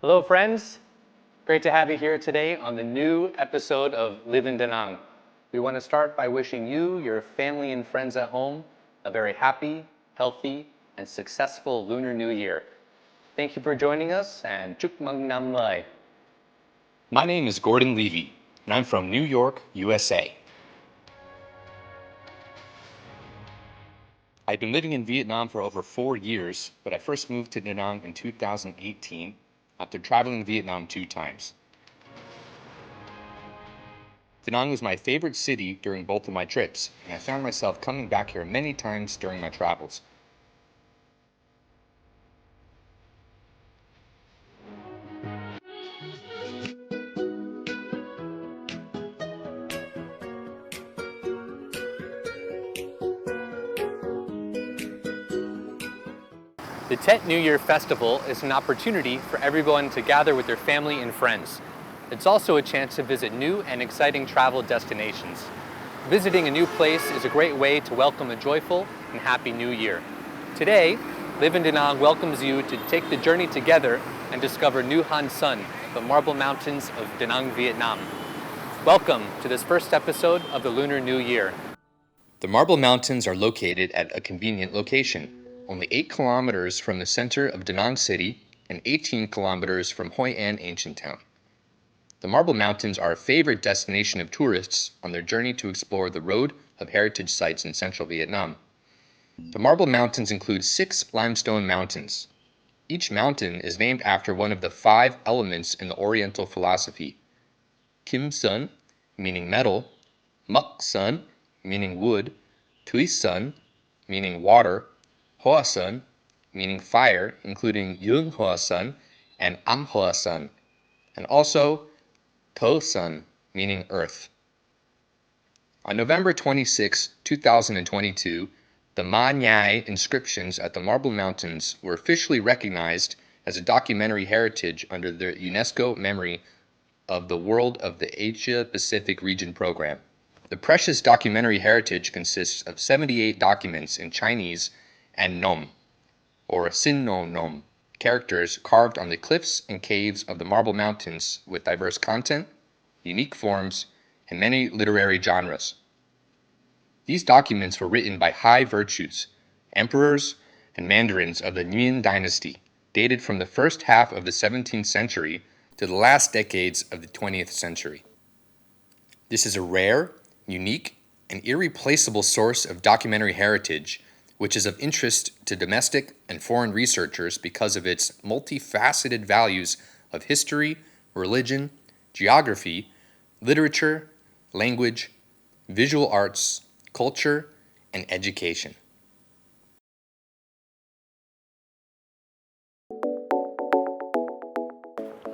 Hello, friends. Great to have you here today on the new episode of In Danang. We want to start by wishing you, your family, and friends at home a very happy, healthy, and successful Lunar New Year. Thank you for joining us, and chúc mừng năm mới. My name is Gordon Levy, and I'm from New York, USA. I've been living in Vietnam for over 4 years, but I first moved to Da Nang in 2018 after traveling Vietnam 2 times. Da Nang was my favorite city during both of my trips, and I found myself coming back here many times during my travels. The Tet New Year Festival is an opportunity for everyone to gather with their family and friends. It's also a chance to visit new and exciting travel destinations. Visiting a new place is a great way to welcome a joyful and happy new year. Today, Live in Da Nang welcomes you to take the journey together and discover New Han Son, the marble mountains of Da Nang, Vietnam. Welcome to this first episode of the Lunar New Year. The Marble Mountains are located at a convenient location, only 8 kilometers from the center of Da Nang City and 18 kilometers from Hoi An Ancient Town. The Marble Mountains are a favorite destination of tourists on their journey to explore the Road of Heritage Sites in central Vietnam. The Marble Mountains include 6 limestone mountains. Each mountain is named after one of the 5 elements in the Oriental philosophy. Kim Sun, meaning metal, Muk Sun, meaning wood, Tui Sun, meaning water, Hoa Sun, meaning fire, including Yung Hoa Sun and Am Hoa Sun, and also To Sun, meaning earth. On November 26, 2022, the Ma Nhai inscriptions at the Marble Mountains were officially recognized as a documentary heritage under the UNESCO Memory of the World of the Asia-Pacific Region program. The precious documentary heritage consists of 78 documents in Chinese and Nom, or Sin No Nom, characters carved on the cliffs and caves of the Marble Mountains with diverse content, unique forms, and many literary genres. These documents were written by high virtues, emperors, and mandarins of the Yuan dynasty, dated from the first half of the 17th century to the last decades of the 20th century. This is a rare, unique, and irreplaceable source of documentary heritage which is of interest to domestic and foreign researchers because of its multifaceted values of history, religion, geography, literature, language, visual arts, culture, and education.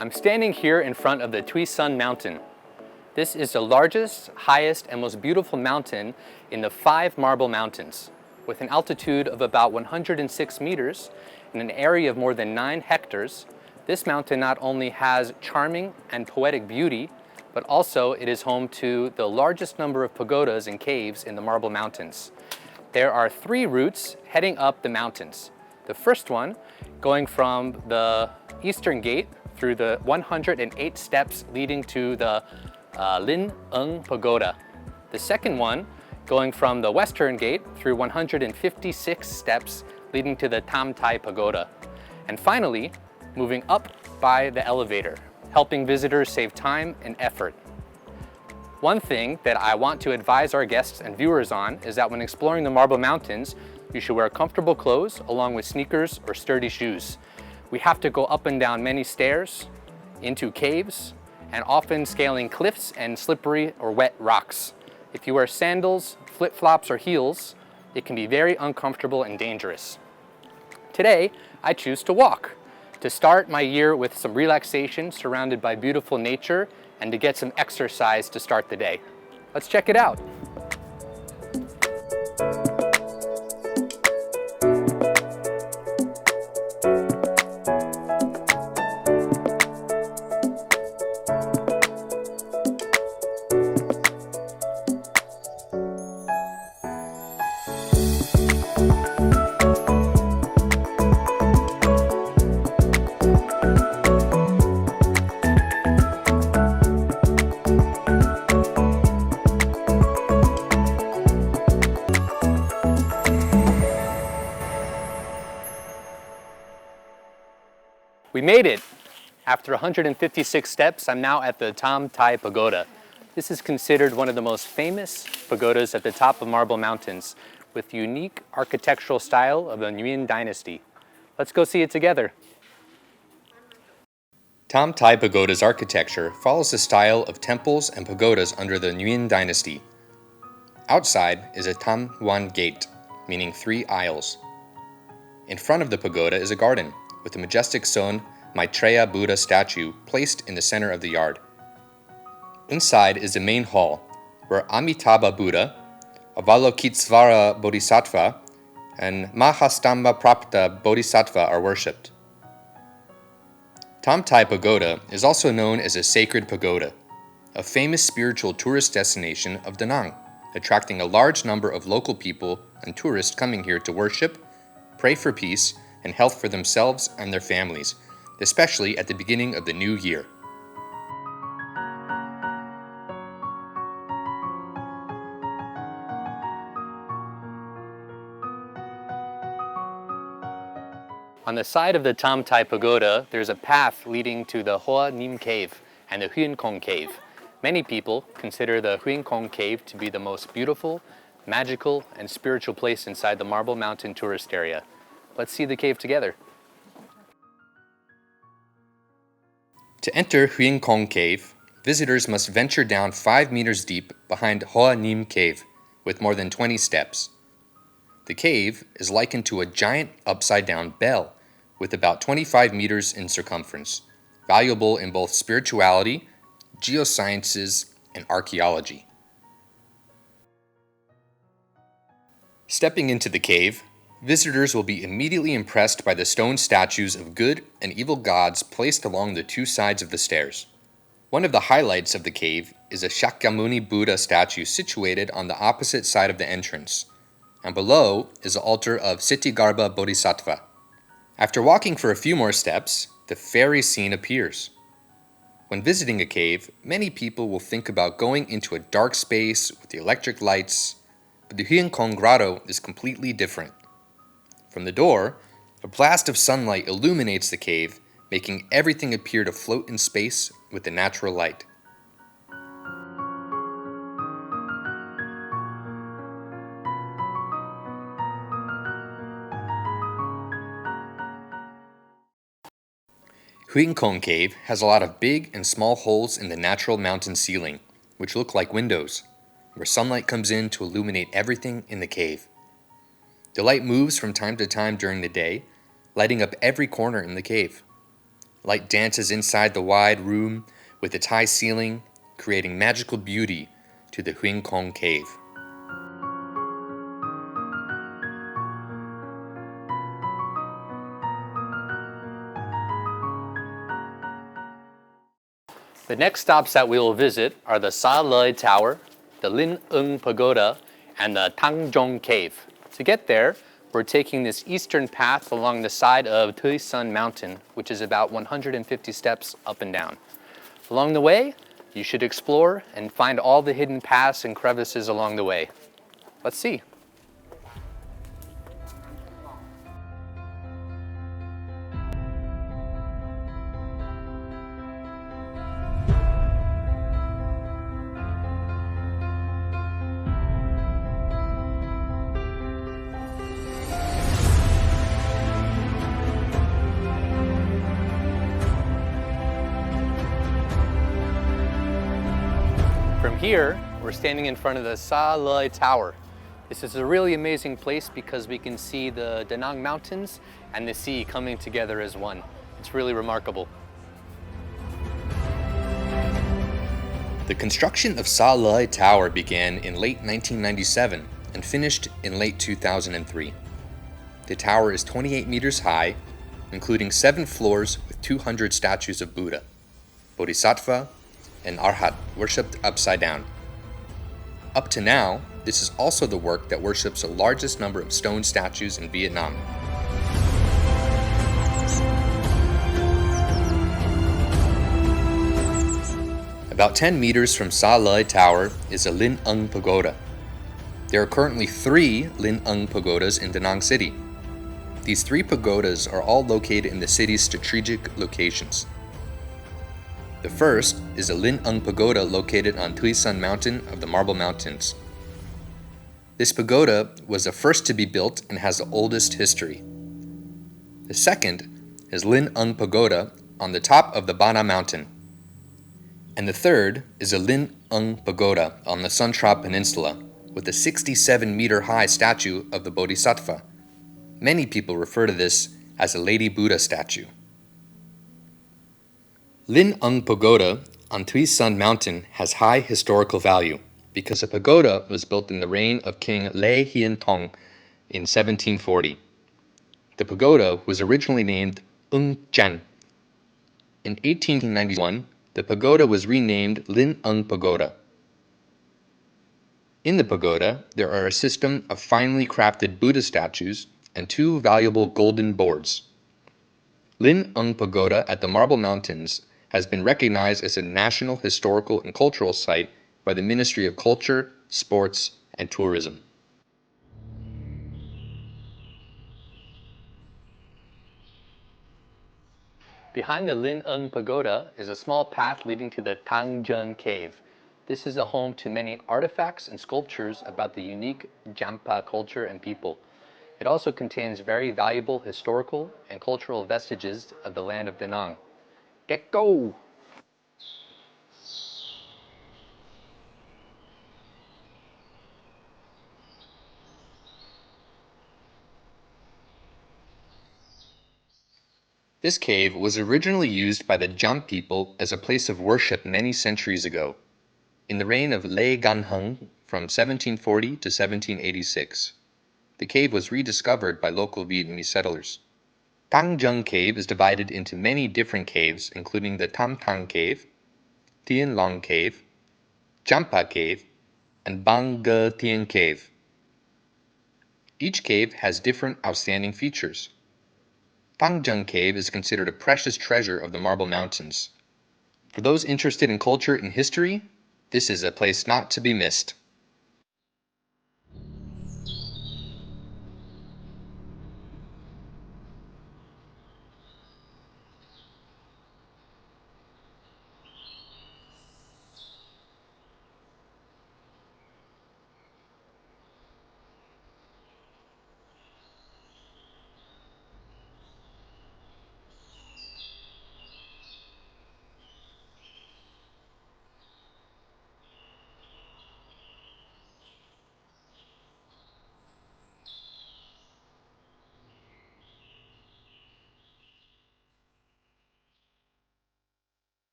I'm standing here in front of the Tui Sun Mountain. This is the largest, highest, and most beautiful mountain in the 5 Marble Mountains. With an altitude of about 106 meters and an area of more than 9 hectares, this mountain not only has charming and poetic beauty, but also it is home to the largest number of pagodas and caves in the Marble Mountains. There are 3 routes heading up the mountains. The first one going from the eastern gate through the 108 steps leading to the Lin Eng Pagoda. The second one going from the western gate through 156 steps leading to the Tam Tai Pagoda. And finally, moving up by the elevator, helping visitors save time and effort. One thing that I want to advise our guests and viewers on is that when exploring the Marble Mountains, you should wear comfortable clothes along with sneakers or sturdy shoes. We have to go up and down many stairs, into caves, and often scaling cliffs and slippery or wet rocks. If you wear sandals, flip-flops, or heels, it can be very uncomfortable and dangerous. Today, I choose to walk, to start my year with some relaxation surrounded by beautiful nature and to get some exercise to start the day. Let's check it out. made it! After 156 steps, I'm now at the Tam Tai Pagoda. This is considered one of the most famous pagodas at the top of Marble Mountains, with the unique architectural style of the Nguyen dynasty. Let's go see it together. Tam Tai Pagoda's architecture follows the style of temples and pagodas under the Nguyen dynasty. Outside is a Tam Wan gate, meaning 3 aisles. In front of the pagoda is a garden, with a majestic stone Maitreya Buddha statue placed in the center of the yard. Inside is the main hall, where Amitabha Buddha, Avalokitesvara Bodhisattva, and Mahastamba Prapta Bodhisattva are worshipped. Tam Tai Pagoda is also known as a sacred pagoda, a famous spiritual tourist destination of Da Nang, attracting a large number of local people and tourists coming here to worship, pray for peace and health for themselves and their families, especially at the beginning of the new year. On the side of the Tam Tai Pagoda, there's a path leading to the Hoa Nim Cave and the Huyen Kong Cave. Many people consider the Huyen Kong Cave to be the most beautiful, magical, and spiritual place inside the Marble Mountain tourist area. Let's see the cave together. To enter Huyen Kong Cave, visitors must venture down 5 meters deep behind Hoa Nim Cave with more than 20 steps. The cave is likened to a giant upside-down bell with about 25 meters in circumference, valuable in both spirituality, geosciences, and archaeology. Stepping into the cave, visitors will be immediately impressed by the stone statues of good and evil gods placed along the 2 sides of the stairs. One of the highlights of the cave is a Shakyamuni Buddha statue situated on the opposite side of the entrance, and below is the altar of Siddhigarbha Bodhisattva. After walking for a few more steps, the fairy scene appears. When visiting a cave, many people will think about going into a dark space with the electric lights, but the Huyen Kong Grotto is completely different. From the door, a blast of sunlight illuminates the cave, making everything appear to float in space with the natural light. Huyen Kong Cave has a lot of big and small holes in the natural mountain ceiling, which look like windows, where sunlight comes in to illuminate everything in the cave. The light moves from time to time during the day, lighting up every corner in the cave. Light dances inside the wide room with its high ceiling, creating magical beauty to the Huyen Kong Cave. The next stops that we will visit are the Sa Loi Tower, the Lin Ung Pagoda, and the Tang Jong Cave. To get there, we're taking this eastern path along the side of Tuy Sun Mountain, which is about 150 steps up and down. Along the way, you should explore and find all the hidden paths and crevices along the way. Let's see. From here, we're standing in front of the Sa Loi Tower. This is a really amazing place because we can see the Da Nang Mountains and the sea coming together as one. It's really remarkable. The construction of Sa Loi Tower began in late 1997 and finished in late 2003. The tower is 28 meters high, including 7 floors with 200 statues of Buddha, Bodhisattva, and Arhat worshipped upside down. Up to now, this is also the work that worships the largest number of stone statues in Vietnam. About 10 meters from Sa Loi Tower is a Lin Ung Pagoda. There are currently 3 Lin Ung Pagodas in Da Nang City. These 3 pagodas are all located in the city's strategic locations. The first is the Linh Ung Pagoda located on Tuy Sun Mountain of the Marble Mountains. This pagoda was the first to be built and has the oldest history. The second is Linh Ung Pagoda on the top of the Bana Mountain. And the third is the Linh Ung Pagoda on the Suntra Peninsula with a 67-meter high statue of the Bodhisattva. Many people refer to this as a Lady Buddha statue. Linh Ung Pagoda on Tuy Sun Mountain has high historical value because the pagoda was built in the reign of King Lê Hiến Tông in 1740. The pagoda was originally named Ung Chan. In 1891, the pagoda was renamed Linh Ung Pagoda. In the pagoda, there are a system of finely crafted Buddha statues and 2 valuable golden boards. Linh Ung Pagoda at the Marble Mountains has been recognized as a National Historical and Cultural Site by the Ministry of Culture, Sports, and Tourism. Behind the Linh Ung Pagoda is a small path leading to the Thang Jung Cave. This is a home to many artifacts and sculptures about the unique Jampa culture and people. It also contains very valuable historical and cultural vestiges of the land of Da Nang. Get go! This cave was originally used by the Jam people as a place of worship many centuries ago, in the reign of Lê Gan Hung from 1740 to 1786. The cave was rediscovered by local Vietnamese settlers. Thang Jung Cave is divided into many different caves, including the Tam Thang Cave, Tien Long Cave, Champa Cave, and Bang Ge Tien Cave. Each cave has different outstanding features. Thang Jung Cave is considered a precious treasure of the Marble Mountains. For those interested in culture and history, this is a place not to be missed.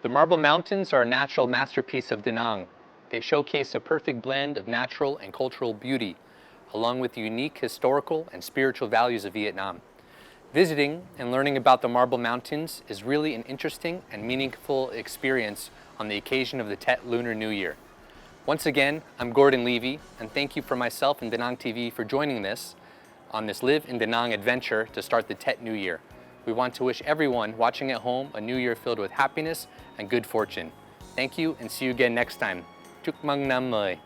The Marble Mountains are a natural masterpiece of Da Nang. They showcase a perfect blend of natural and cultural beauty, along with the unique historical and spiritual values of Vietnam. Visiting and learning about the Marble Mountains is really an interesting and meaningful experience on the occasion of the Tet Lunar New Year. Once again, I'm Gordon Levy, and thank you for myself and DaNangTV for joining this on this Live in Da Nang adventure to start the Tet New Year. We want to wish everyone watching at home a new year filled with happiness and good fortune. Thank you and see you again next time. Chúc mừng năm mới.